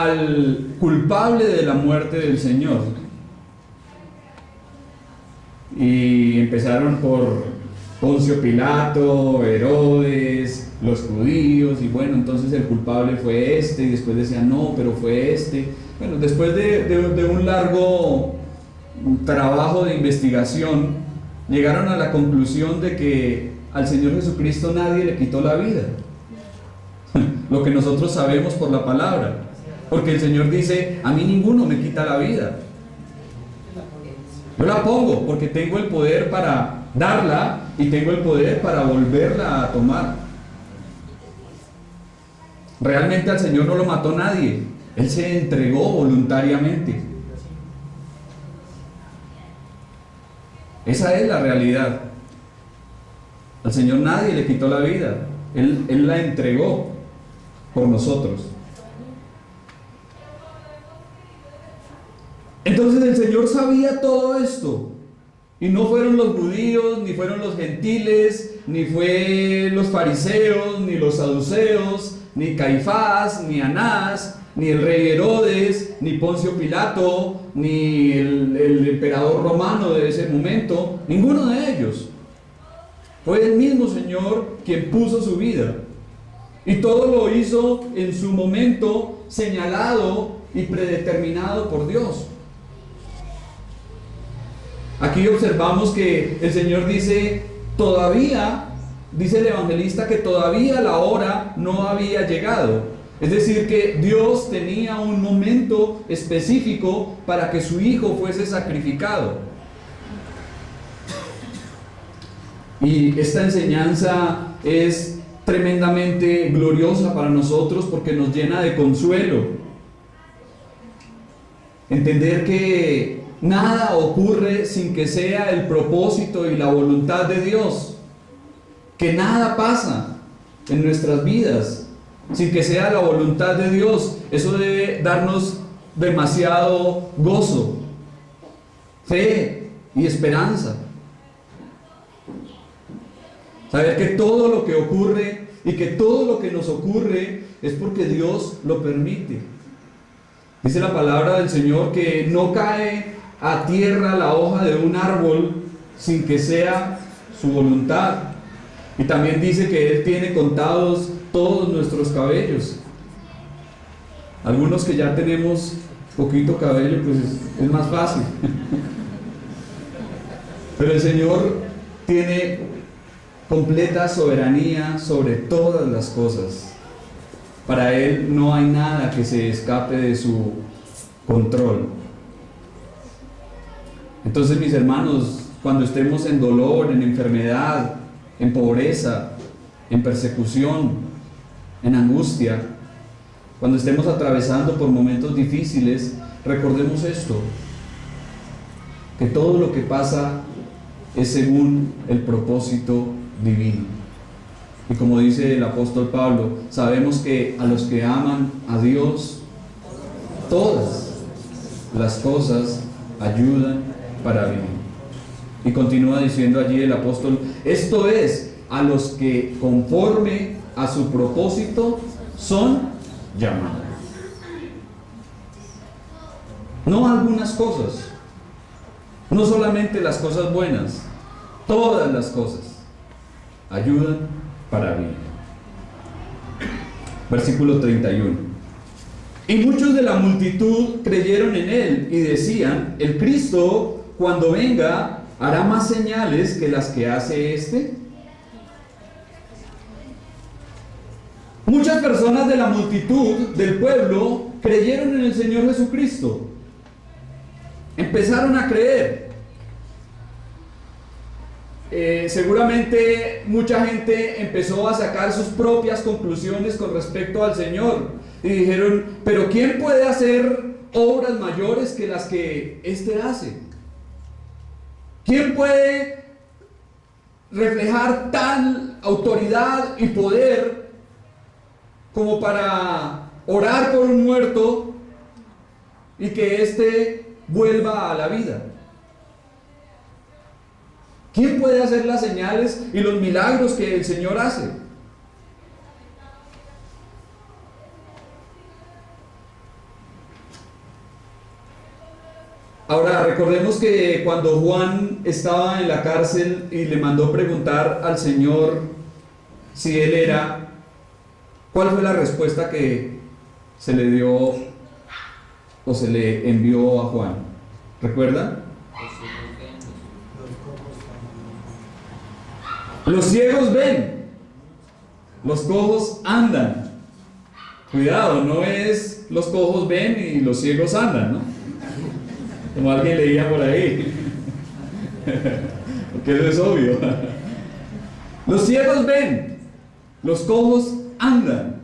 al culpable de la muerte del Señor. Y empezaron por Poncio Pilato, Herodes, los judíos, y bueno, entonces el culpable fue este, y después decían no, pero fue este. Bueno, después de un largo trabajo de investigación, llegaron a la conclusión de que al Señor Jesucristo nadie le quitó la vida. Lo que nosotros sabemos por la palabra, porque el Señor dice: a mí ninguno me quita la vida, yo la pongo porque tengo el poder para darla y tengo el poder para volverla a tomar. Realmente al Señor no lo mató nadie, Él se entregó voluntariamente. Esa es la realidad. Al Señor nadie le quitó la vida, Él la entregó por nosotros. Entonces el Señor sabía todo esto, y no fueron los judíos, ni fueron los gentiles, ni fue los fariseos, ni los saduceos, ni Caifás, ni Anás, ni el rey Herodes, ni Poncio Pilato, ni el emperador romano de ese momento, ninguno de ellos. Fue el mismo Señor quien puso su vida, y todo lo hizo en su momento señalado y predeterminado por Dios. Aquí observamos que el Señor dice: todavía, dice el evangelista, que todavía la hora no había llegado. Es decir, que Dios tenía un momento específico para que su Hijo fuese sacrificado. Y esta enseñanza es tremendamente gloriosa para nosotros porque nos llena de consuelo. Entender que nada ocurre sin que sea el propósito y la voluntad de Dios. Que nada pasa en nuestras vidas sin que sea la voluntad de Dios. Eso debe darnos demasiado gozo, fe y esperanza. Saber que todo lo que ocurre y que todo lo que nos ocurre es porque Dios lo permite. Dice la palabra del Señor que no cae a tierra la hoja de un árbol sin que sea su voluntad. Y también dice que Él tiene contados todos nuestros cabellos. Algunos que ya tenemos poquito cabello, pues es más fácil. Pero el Señor tiene completa soberanía sobre todas las cosas. Para Él no hay nada que se escape de su control. Entonces, mis hermanos, cuando estemos en dolor, en enfermedad, en pobreza, en persecución, en angustia, cuando estemos atravesando por momentos difíciles, recordemos esto: que todo lo que pasa es según el propósito divino. Y como dice el apóstol Pablo, sabemos que a los que aman a Dios, todas las cosas ayudan para bien. Y continúa diciendo allí el apóstol: esto es, a los que conforme a su propósito son llamados. No algunas cosas, no solamente las cosas buenas, todas las cosas ayudan para bien. Versículo 31. Y muchos de la multitud creyeron en él y decían: el Cristo, cuando venga, hará más señales que las que hace este. Muchas personas de la multitud del pueblo creyeron en el Señor Jesucristo. Empezaron a creer. Seguramente mucha gente empezó a sacar sus propias conclusiones con respecto al Señor y dijeron: pero ¿quién puede hacer obras mayores que las que éste hace? ¿Quién puede reflejar tal autoridad y poder como para orar por un muerto y que éste vuelva a la vida? ¿Quién puede hacer las señales y los milagros que el Señor hace? Ahora, recordemos que cuando Juan estaba en la cárcel y le mandó preguntar al Señor si él era, ¿cuál fue la respuesta que se le dio o se le envió a Juan? ¿Recuerdan? Los ciegos ven, los cojos andan. Cuidado, no es los cojos ven y los ciegos andan, ¿no? Como alguien leía por ahí. Porque eso es obvio. Los ciegos ven, los cojos andan,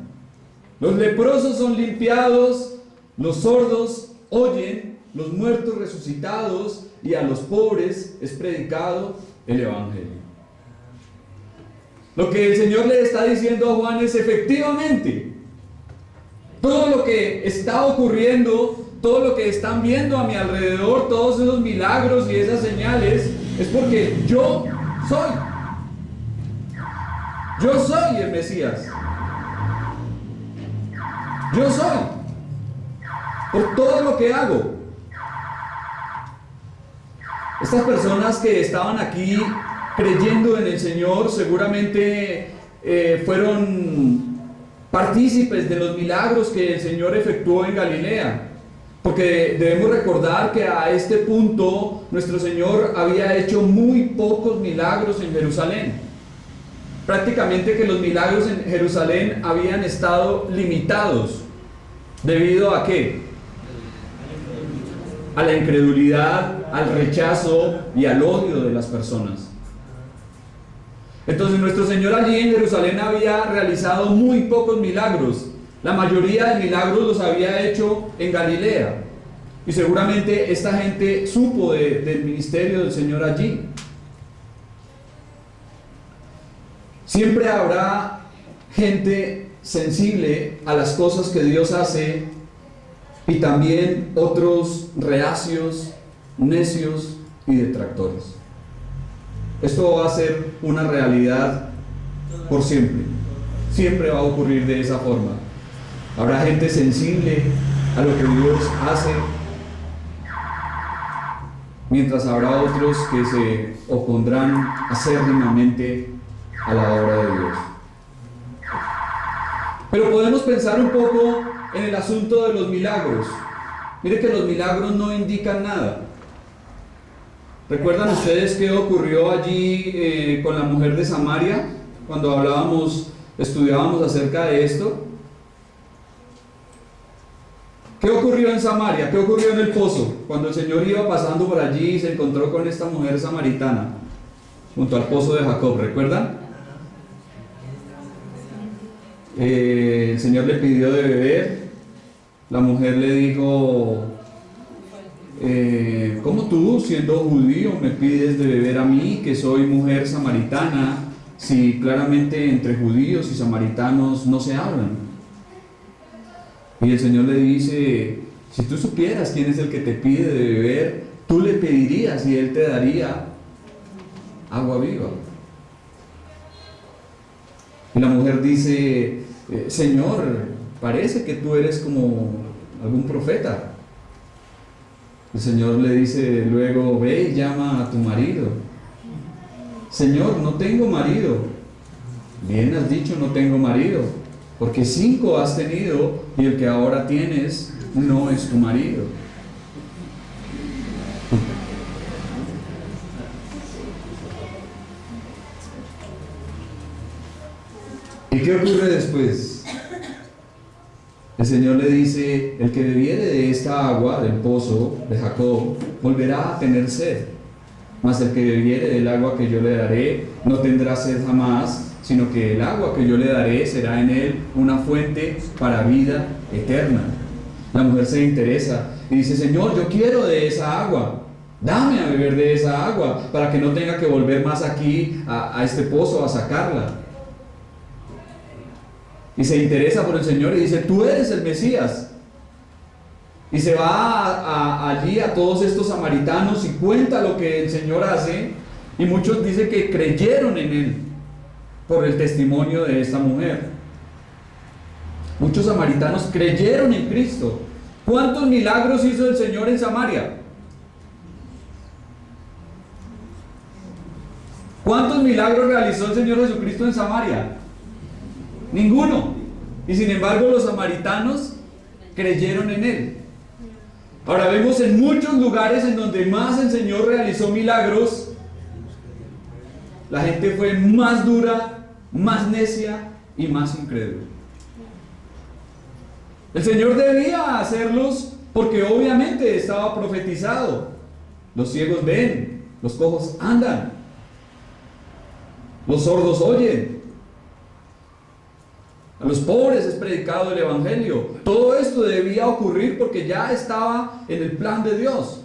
los leprosos son limpiados, los sordos oyen, los muertos resucitados, y a los pobres es predicado el Evangelio. Lo que el Señor le está diciendo a Juan es: efectivamente, todo lo que está ocurriendo, todo lo que están viendo a mi alrededor, todos esos milagros y esas señales, es porque yo soy el Mesías. Yo soy, por todo lo que hago. Estas personas que estaban aquí creyendo en el Señor seguramente fueron partícipes de los milagros que el Señor efectuó en Galilea, porque debemos recordar que a este punto nuestro Señor había hecho muy pocos milagros en Jerusalén. Prácticamente que los milagros en Jerusalén habían estado limitados. ¿Debido a qué? A la incredulidad, al rechazo y al odio de las personas. Entonces nuestro Señor allí en Jerusalén había realizado muy pocos milagros. La mayoría de milagros los había hecho en Galilea. Y seguramente esta gente supo del ministerio del Señor allí. Siempre habrá gente sensible a las cosas que Dios hace, y también otros reacios, necios y detractores. Esto va a ser una realidad por siempre. Siempre va a ocurrir de esa forma. Habrá gente sensible a lo que Dios hace, mientras habrá otros que se opondrán acérrimamente a la obra de Dios. Pero podemos pensar un poco en el asunto de los milagros. Mire que los milagros no indican nada. ¿Recuerdan ustedes qué ocurrió allí con la mujer de Samaria? Cuando estudiábamos acerca de esto. ¿Qué ocurrió en Samaria? ¿Qué ocurrió en el pozo? Cuando el Señor iba pasando por allí y se encontró con esta mujer samaritana, junto al pozo de Jacob, ¿recuerdan? El Señor le pidió de beber. La mujer le dijo: ¿cómo tú, siendo judío, me pides de beber a mí, que soy mujer samaritana, si claramente entre judíos y samaritanos no se hablan? Y el Señor le dice: si tú supieras quién es el que te pide de beber, tú le pedirías y él te daría agua viva. Y la mujer dice: Señor, parece que tú eres como algún profeta. El Señor le dice luego: ve y llama a tu marido. Señor, no tengo marido. Bien has dicho, no tengo marido, porque 5 has tenido y el que ahora tienes no es tu marido. ¿Y qué ocurre después? El Señor le dice: el que bebiere de esta agua del pozo de Jacob volverá a tener sed, mas el que bebiere del agua que yo le daré no tendrá sed jamás, sino que el agua que yo le daré será en él una fuente para vida eterna. La mujer se interesa y dice: Señor, yo quiero de esa agua, dame a beber de esa agua para que no tenga que volver más aquí a este pozo a sacarla. Y se interesa por el Señor y dice: tú eres el Mesías. Y se va allí a todos estos samaritanos y cuenta lo que el Señor hace, y muchos dicen que creyeron en él por el testimonio de esta mujer. Muchos samaritanos creyeron en Cristo. ¿Cuántos milagros hizo el Señor en Samaria? ¿Cuántos milagros realizó el Señor Jesucristo en Samaria? Ninguno. Y sin embargo los samaritanos creyeron en Él. Ahora vemos en muchos lugares en donde más el Señor realizó milagros, la gente fue más dura, más necia y más incrédula. El Señor debía hacerlos porque obviamente estaba profetizado. Los ciegos ven, los cojos andan, los sordos oyen, a los pobres es predicado el Evangelio. Todo esto debía ocurrir porque ya estaba en el plan de Dios.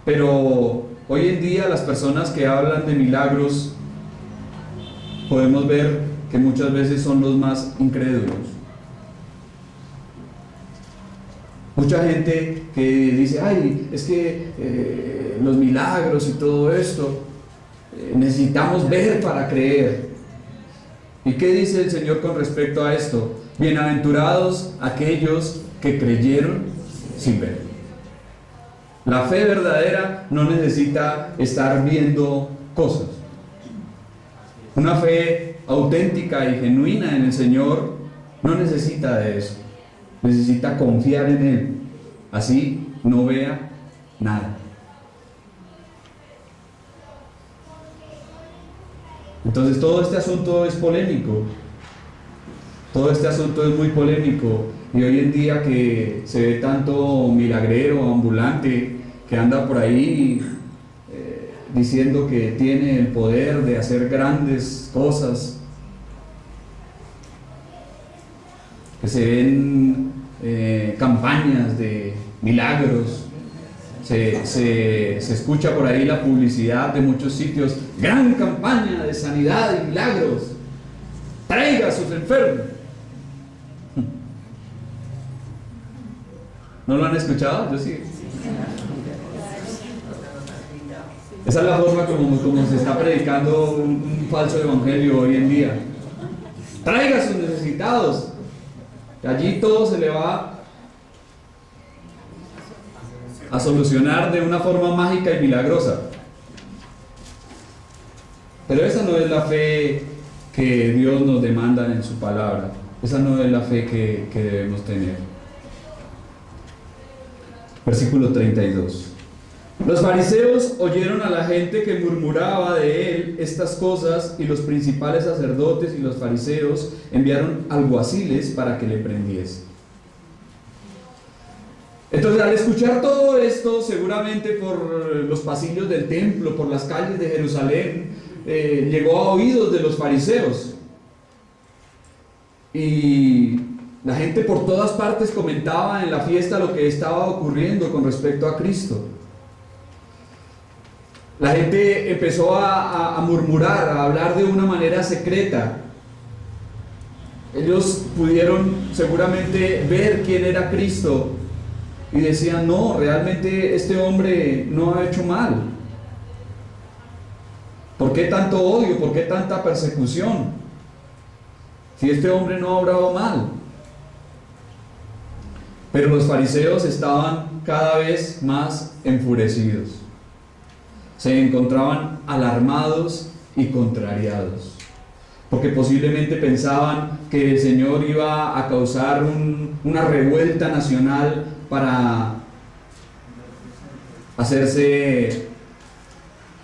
Pero hoy en día las personas que hablan de milagros, podemos ver que muchas veces son los más incrédulos. Mucha gente que dice, ay, es que los milagros y todo esto, necesitamos ver para creer. ¿Y qué dice el Señor con respecto a esto? Bienaventurados aquellos que creyeron sin ver. La fe verdadera no necesita estar viendo cosas. Una fe auténtica y genuina en el Señor no necesita de eso. Necesita confiar en Él. Así no vea nada. Entonces todo este asunto es polémico. Todo este asunto es muy polémico. Y hoy en día que se ve tanto milagrero, ambulante, que anda por ahí diciendo que tiene el poder de hacer grandes cosas, que se ven campañas de milagros, se escucha por ahí la publicidad de muchos sitios, gran campaña de sanidad y milagros, traiga a sus enfermos. ¿No lo han escuchado? Yo sí. Esa es la forma como se está predicando un falso evangelio hoy en día. Traiga a sus necesitados. Allí todo se le va a solucionar de una forma mágica y milagrosa. Pero esa no es la fe que Dios nos demanda en su palabra. Esa no es la fe que debemos tener. Versículo 32. Los fariseos oyeron a la gente que murmuraba de él estas cosas, y los principales sacerdotes y los fariseos enviaron alguaciles para que le prendiesen. Entonces, al escuchar todo esto, seguramente por los pasillos del templo, por las calles de Jerusalén, llegó a oídos de los fariseos. Y la gente por todas partes comentaba en la fiesta lo que estaba ocurriendo con respecto a Cristo. La gente empezó a murmurar, a hablar de una manera secreta. Ellos pudieron seguramente ver quién era Cristo y decían, no, realmente este hombre no ha hecho mal. ¿Por qué tanto odio? ¿Por qué tanta persecución? Si este hombre no ha obrado mal. Pero los fariseos estaban cada vez más enfurecidos. Se encontraban alarmados y contrariados, porque posiblemente pensaban que el Señor iba a causar una revuelta nacional para hacerse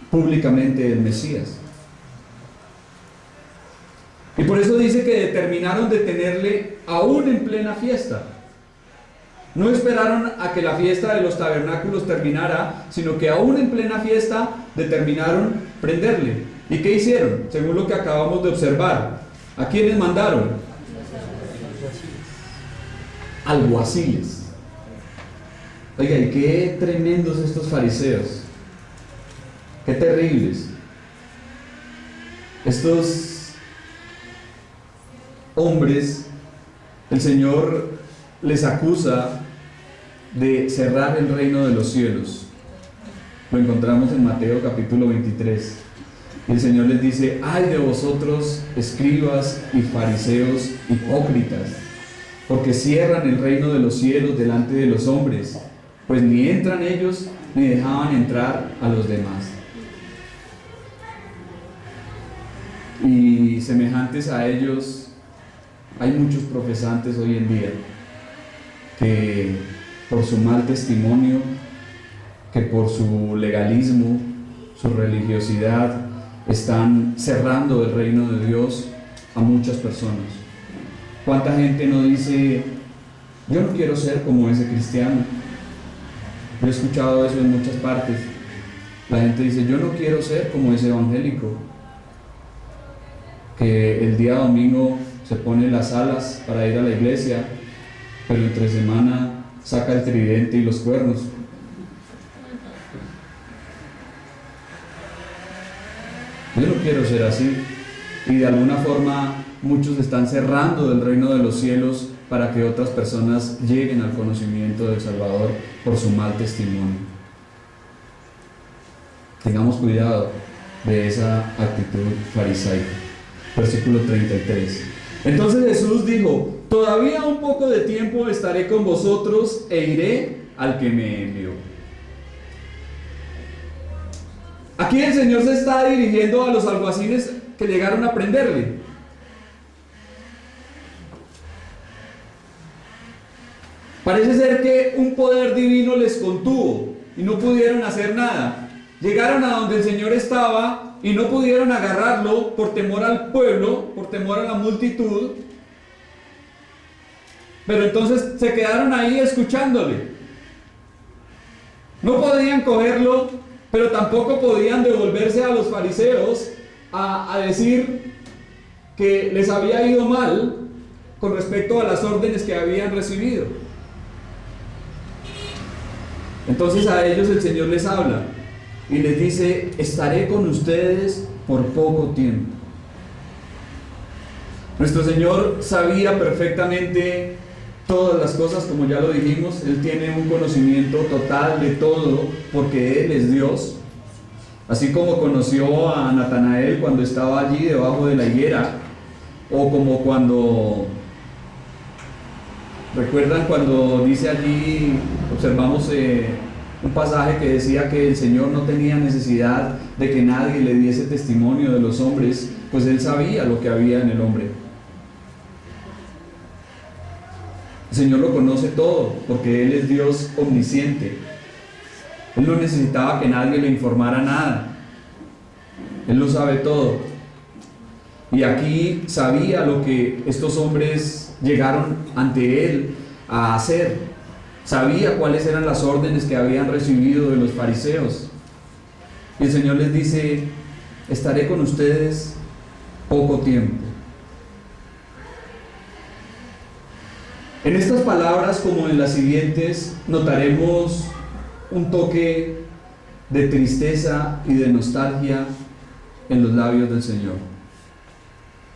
públicamente el Mesías. Y por eso dice que determinaron detenerle aún en plena fiesta. No esperaron a que la fiesta de los tabernáculos terminara, sino que aún en plena fiesta determinaron prenderle. ¿Y qué hicieron? Según lo que acabamos de observar, ¿a quiénes mandaron? Alguaciles. Oiga, y qué tremendos estos fariseos. Qué terribles. Estos hombres, el Señor les acusa de cerrar el reino de los cielos. Lo encontramos en Mateo capítulo 23. Y el Señor les dice, ay de vosotros, escribas y fariseos hipócritas, porque cierran el reino de los cielos delante de los hombres, pues ni entran ellos ni dejaban entrar a los demás. Y semejantes a ellos hay muchos profesantes hoy en día que por su mal testimonio, que por su legalismo, su religiosidad, están cerrando el reino de Dios a muchas personas. ¿Cuánta gente no dice, yo no quiero ser como ese cristiano? Yo he escuchado eso en muchas partes. La gente dice, yo no quiero ser como ese evangélico, que el día domingo se pone las alas para ir a la iglesia, pero entre semana saca el tridente y los cuernos. Yo no quiero ser así. Y de alguna forma muchos están cerrando del reino de los cielos para que otras personas lleguen al conocimiento del Salvador por su mal testimonio. Tengamos cuidado de esa actitud farisaica. Versículo 33. Entonces Jesús dijo, todavía un poco de tiempo estaré con vosotros e iré al que me envió. Aquí el Señor se está dirigiendo a los alguaciles que llegaron a prenderle. Parece ser que un poder divino les contuvo y no pudieron hacer nada. Llegaron a donde el Señor estaba y no pudieron agarrarlo por temor al pueblo, por temor a la multitud. Pero entonces se quedaron ahí escuchándole. No podían cogerlo, pero tampoco podían devolverse a los fariseos a decir que les había ido mal con respecto a las órdenes que habían recibido. Entonces a ellos el Señor les habla y les dice, estaré con ustedes por poco tiempo. Nuestro Señor sabía perfectamente todas las cosas, como ya lo dijimos. Él tiene un conocimiento total de todo porque Él es Dios. Así como conoció a Natanael cuando estaba allí debajo de la higuera, o como cuando, ¿recuerdan cuando dice allí, observamos un pasaje que decía que el Señor no tenía necesidad de que nadie le diese testimonio de los hombres, pues Él sabía lo que había en el hombre? El Señor lo conoce todo, porque Él es Dios omnisciente. Él no necesitaba que nadie le informara nada. Él lo sabe todo. Y aquí sabía lo que estos hombres llegaron ante Él a hacer. Sabía cuáles eran las órdenes que habían recibido de los fariseos. Y el Señor les dice, estaré con ustedes poco tiempo. En estas palabras, como en las siguientes, notaremos un toque de tristeza y de nostalgia en los labios del Señor.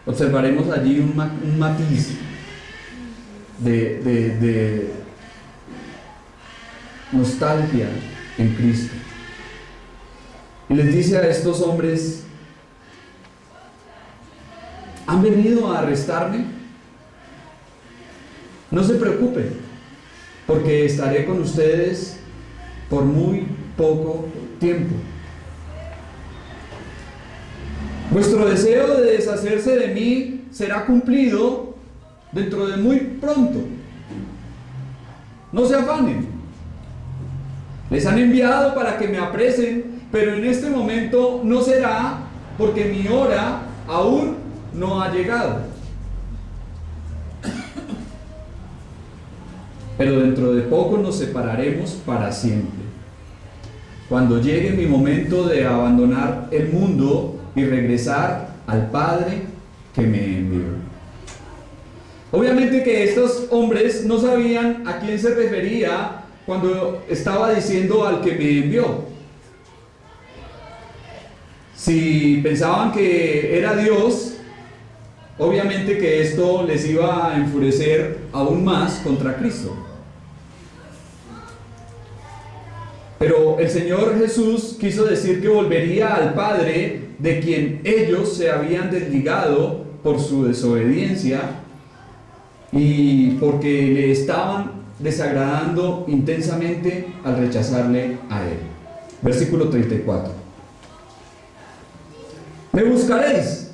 Observaremos allí un matiz de nostalgia en Cristo. Y les dice a estos hombres, ¿han venido a arrestarme? No se preocupen, porque estaré con ustedes por muy poco tiempo. Vuestro deseo de deshacerse de mí será cumplido dentro de muy pronto. No se afanen. Les han enviado para que me apresen, pero en este momento no será, porque mi hora aún no ha llegado. Pero dentro de poco nos separaremos para siempre. Cuando llegue mi momento de abandonar el mundo y regresar al Padre que me envió. Obviamente que estos hombres no sabían a quién se refería cuando estaba diciendo al que me envió. Si pensaban que era Dios, obviamente que esto les iba a enfurecer aún más contra Cristo. Pero el Señor Jesús quiso decir que volvería al Padre de quien ellos se habían desligado por su desobediencia y porque le estaban desagradando intensamente al rechazarle a Él. Versículo 34. Me buscaréis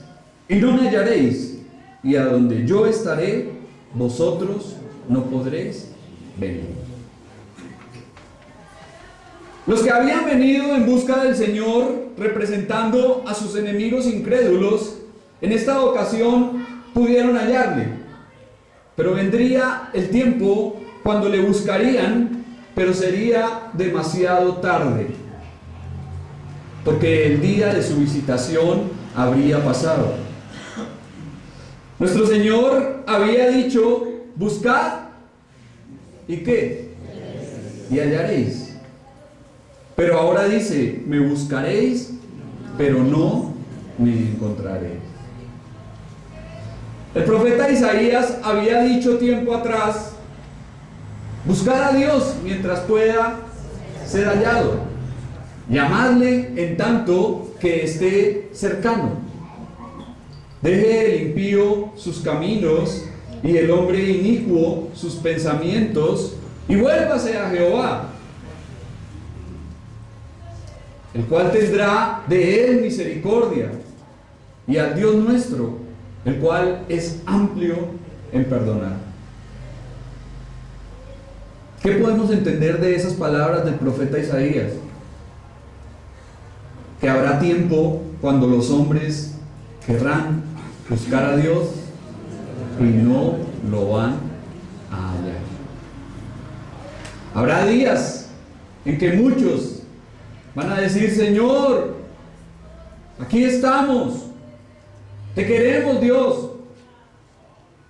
y no me hallaréis, y a donde yo estaré, vosotros no podréis venir. Los que habían venido en busca del Señor, representando a sus enemigos incrédulos, en esta ocasión pudieron hallarle. Pero vendría el tiempo cuando le buscarían, pero sería demasiado tarde, porque el día de su visitación habría pasado. Nuestro Señor había dicho: buscad, ¿y qué? Y hallaréis. Pero ahora dice: me buscaréis, pero no me encontraréis. El profeta Isaías había dicho tiempo atrás: buscad a Dios mientras pueda ser hallado, llamadle en tanto que esté cercano. Deje el impío sus caminos y el hombre inicuo sus pensamientos, y vuélvase a Jehová, el cual tendrá de él misericordia, y al Dios nuestro, el cual es amplio en perdonar. ¿Qué podemos entender de esas palabras del profeta Isaías? Que habrá tiempo cuando los hombres querrán buscar a Dios y no lo van a hallar. Habrá días en que muchos van a decir: Señor, aquí estamos, te queremos, Dios.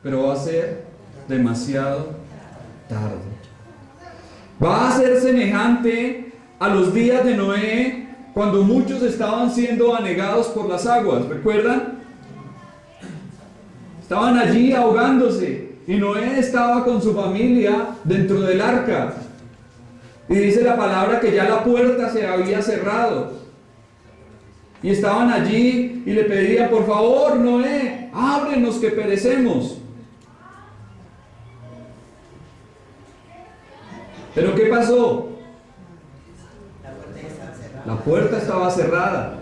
Pero va a ser demasiado tarde. Va a ser semejante a los días de Noé, cuando muchos estaban siendo anegados por las aguas. ¿Recuerdan? Estaban allí ahogándose, y Noé estaba con su familia dentro del arca. Y dice la palabra que ya la puerta se había cerrado. Y estaban allí y le pedían: por favor, Noé, ábrenos que perecemos. ¿Pero qué pasó? La puerta estaba cerrada.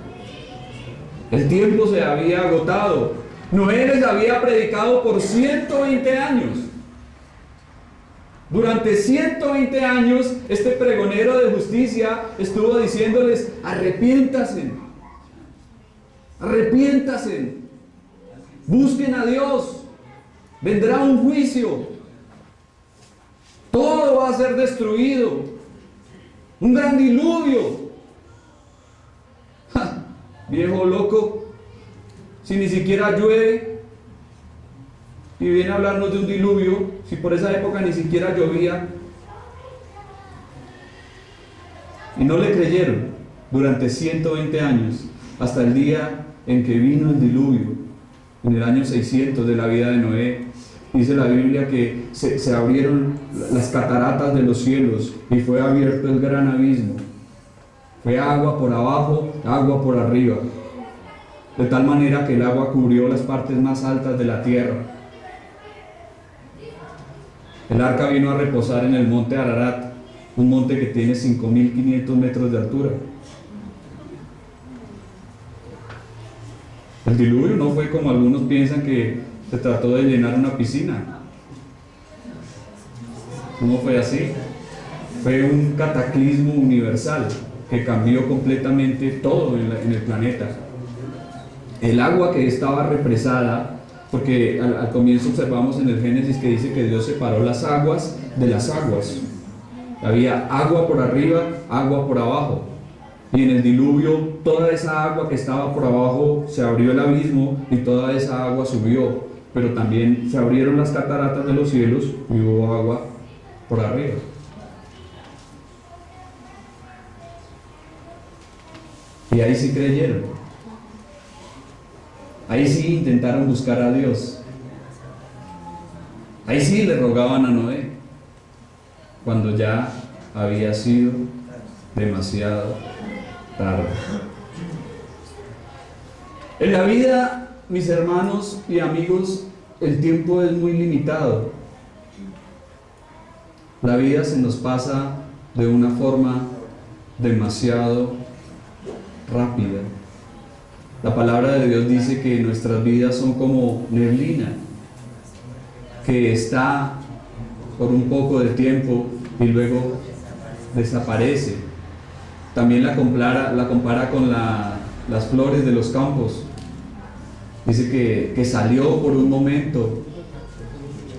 El tiempo se había agotado. Noé les había predicado por 120 años. Durante 120 años, este pregonero de justicia estuvo diciéndoles: arrepiéntanse, arrepiéntanse, busquen a Dios, vendrá un juicio, todo va a ser destruido, un gran diluvio. ¡Ja! Viejo loco, si ni siquiera llueve, y viene a hablarnos de un diluvio, si por esa época ni siquiera llovía. Y no le creyeron durante 120 años, hasta el día en que vino el diluvio, en el año 600 de la vida de Noé. Dice la Biblia que se abrieron las cataratas de los cielos y fue abierto el gran abismo. Fue agua por abajo, agua por arriba, de tal manera que el agua cubrió las partes más altas de la tierra. El arca vino a reposar en el monte Ararat, un monte que tiene 5.500 metros de altura. El diluvio no fue como algunos piensan, que se trató de llenar una piscina. No fue así. Fue un cataclismo universal que cambió completamente todo en el planeta. El agua que estaba represada, porque al comienzo observamos en el Génesis que dice que Dios separó las aguas de las aguas. Había agua por arriba, agua por abajo. Y en el diluvio, toda esa agua que estaba por abajo, se abrió el abismo y toda esa agua subió. Pero también se abrieron las cataratas de los cielos y hubo agua por arriba. Y ahí sí creyeron. Ahí sí intentaron buscar a Dios. Ahí sí le rogaban a Noé, cuando ya había sido demasiado tarde. En la vida, mis hermanos y amigos, el tiempo es muy limitado. La vida se nos pasa de una forma demasiado rápida. La palabra de Dios dice que nuestras vidas son como neblina, que está por un poco de tiempo y luego desaparece. También la compara con las flores de los campos. Dice que salió por un momento,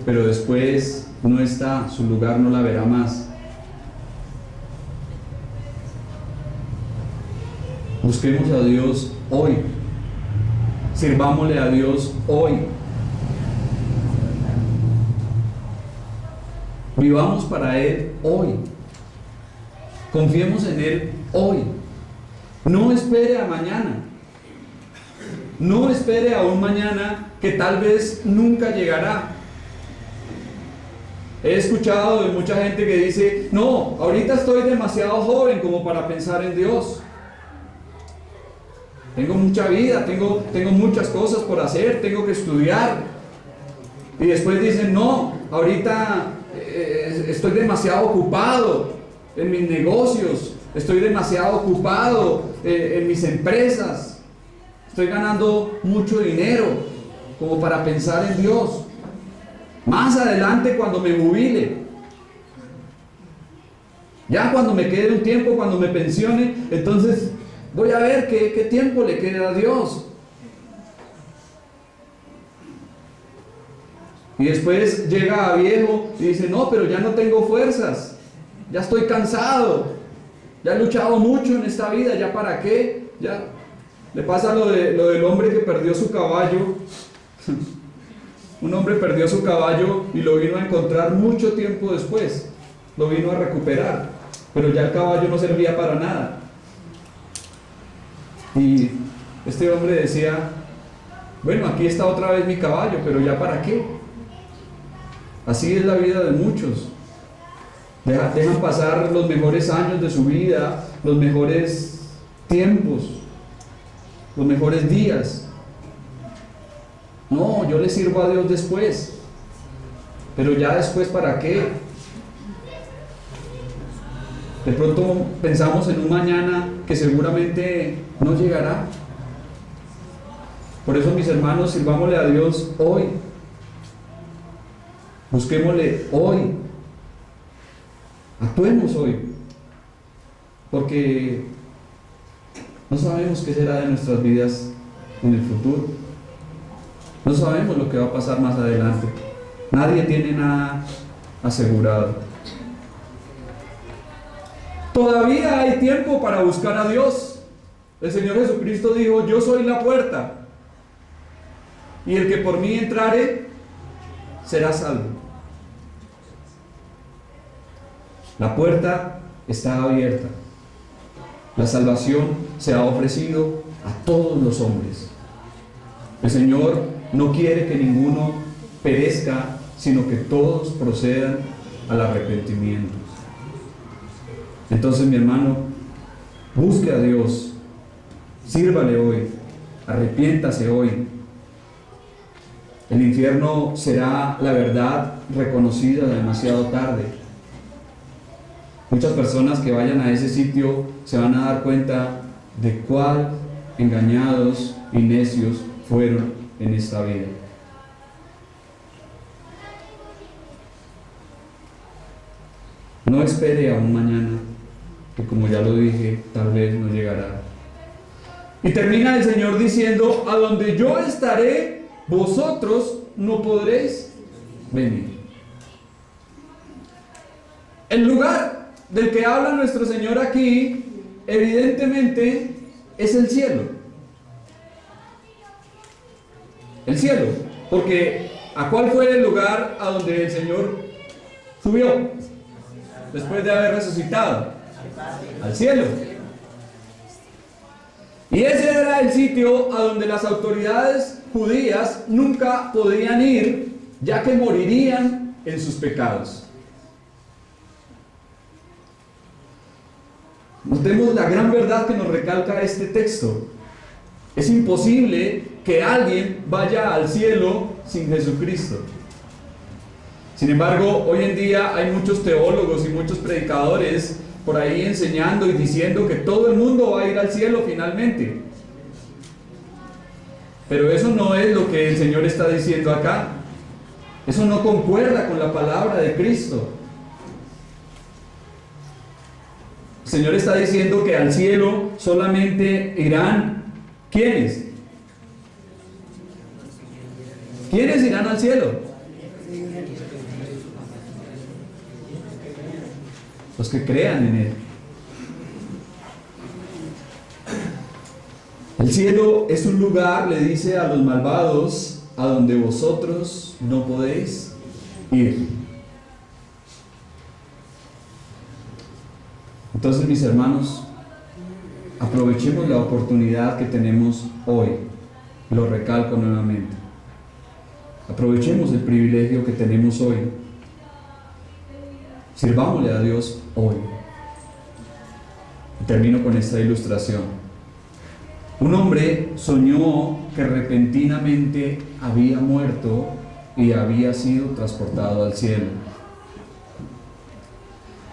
pero después no está, su lugar no la verá más. Busquemos a Dios hoy. Sirvámosle a Dios hoy. Vivamos para Él hoy. Confiemos en Él hoy. No espere a mañana. No espere a un mañana que tal vez nunca llegará. He escuchado de mucha gente que dice: no, ahorita estoy demasiado joven como para pensar en Dios. Tengo mucha vida, tengo muchas cosas por hacer, tengo que estudiar. Y después dicen: no, ahorita estoy demasiado ocupado en mis negocios, estoy demasiado ocupado en mis empresas, estoy ganando mucho dinero como para pensar en Dios. Más adelante, cuando me jubile, ya cuando me quede un tiempo, cuando me pensione, entonces voy a ver qué tiempo le queda a Dios. Y después llega a viejo y dice: no, pero ya no tengo fuerzas, ya estoy cansado, ya he luchado mucho en esta vida, ¿ya para qué? Ya le pasa lo del hombre que perdió su caballo. Un hombre perdió su caballo y lo vino a encontrar mucho tiempo después, lo vino a recuperar, pero ya el caballo no servía para nada. Y este hombre decía: bueno, aquí está otra vez mi caballo, pero ¿ya para qué? Así es la vida de muchos. Dejan pasar los mejores años de su vida, los mejores tiempos, los mejores días. No, yo le sirvo a Dios después, pero ya después ¿para qué? De pronto pensamos en un mañana que seguramente no llegará. Por eso, mis hermanos, sirvámosle a Dios hoy. Busquémosle hoy. Actuemos hoy. Porque no sabemos qué será de nuestras vidas en el futuro. No sabemos lo que va a pasar más adelante. Nadie tiene nada asegurado. Todavía hay tiempo para buscar a Dios. El Señor Jesucristo dijo: yo soy la puerta, y el que por mí entrare será salvo. La puerta está abierta. La salvación se ha ofrecido a todos los hombres. El Señor no quiere que ninguno perezca, sino que todos procedan al arrepentimiento. Entonces, mi hermano, busque a Dios, sírvale hoy, arrepiéntase hoy. El infierno será la verdad reconocida demasiado tarde. Muchas personas que vayan a ese sitio se van a dar cuenta de cuán engañados y necios fueron en esta vida. No espere a un mañana que, como ya lo dije, tal vez no llegará. Y termina el Señor diciendo: a donde yo estaré, vosotros no podréis venir. El lugar del que habla nuestro Señor aquí, evidentemente, es el cielo. El cielo, porque ¿a cuál fue el lugar a donde el Señor subió después de haber resucitado? Al cielo. Y ese era el sitio a donde las autoridades judías nunca podían ir, ya que morirían en sus pecados. Notemos la gran verdad que nos recalca este texto. Es imposible que alguien vaya al cielo sin Jesucristo. Sin embargo, hoy en día hay muchos teólogos y muchos predicadores por ahí enseñando y diciendo que todo el mundo va a ir al cielo finalmente. Pero eso no es lo que el Señor está diciendo acá. Eso no concuerda con la palabra de Cristo. El Señor está diciendo que al cielo solamente irán ¿quiénes? ¿Quiénes irán al cielo? Los que crean en Él. El cielo es un lugar, le dice a los malvados, a donde vosotros no podéis ir. Entonces, mis hermanos, aprovechemos la oportunidad que tenemos hoy. Lo recalco nuevamente. Aprovechemos el privilegio que tenemos hoy. Sirvámosle a Dios hoy. Y termino con esta ilustración. Un hombre soñó que repentinamente había muerto y había sido transportado al cielo.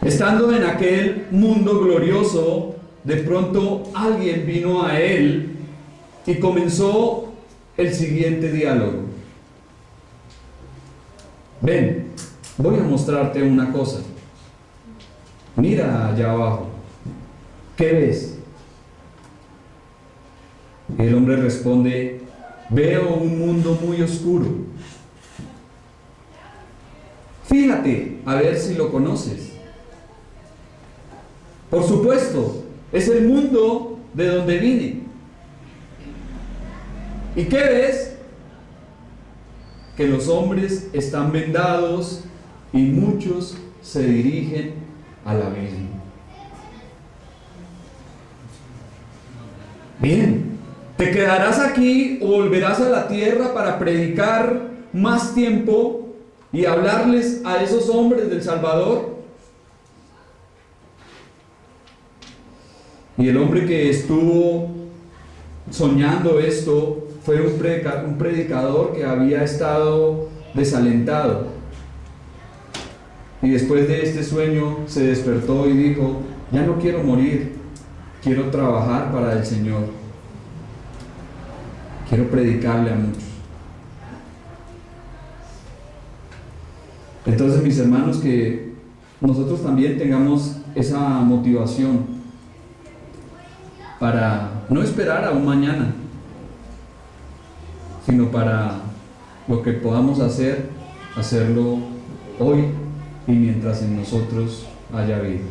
Estando en aquel mundo glorioso, de pronto alguien vino a él y comenzó el siguiente diálogo. Ven, voy a mostrarte una cosa. Mira allá abajo. ¿Qué ves? Y el hombre responde: veo un mundo muy oscuro. Fíjate, a ver si lo conoces. Por supuesto, es el mundo de donde vine. ¿Y qué ves? Que los hombres están vendados y muchos se dirigen al abismo. Bien, ¿te quedarás aquí o volverás a la tierra para predicar más tiempo y hablarles a esos hombres del Salvador? Y el hombre que estuvo soñando esto fue un predicador que había estado desalentado. Y después de este sueño se despertó y dijo: ya no quiero morir, quiero trabajar para el Señor. Quiero predicarle a muchos. Entonces, mis hermanos, que nosotros también tengamos esa motivación para no esperar a un mañana, sino para lo que podamos hacer, hacerlo hoy y mientras en nosotros haya vida.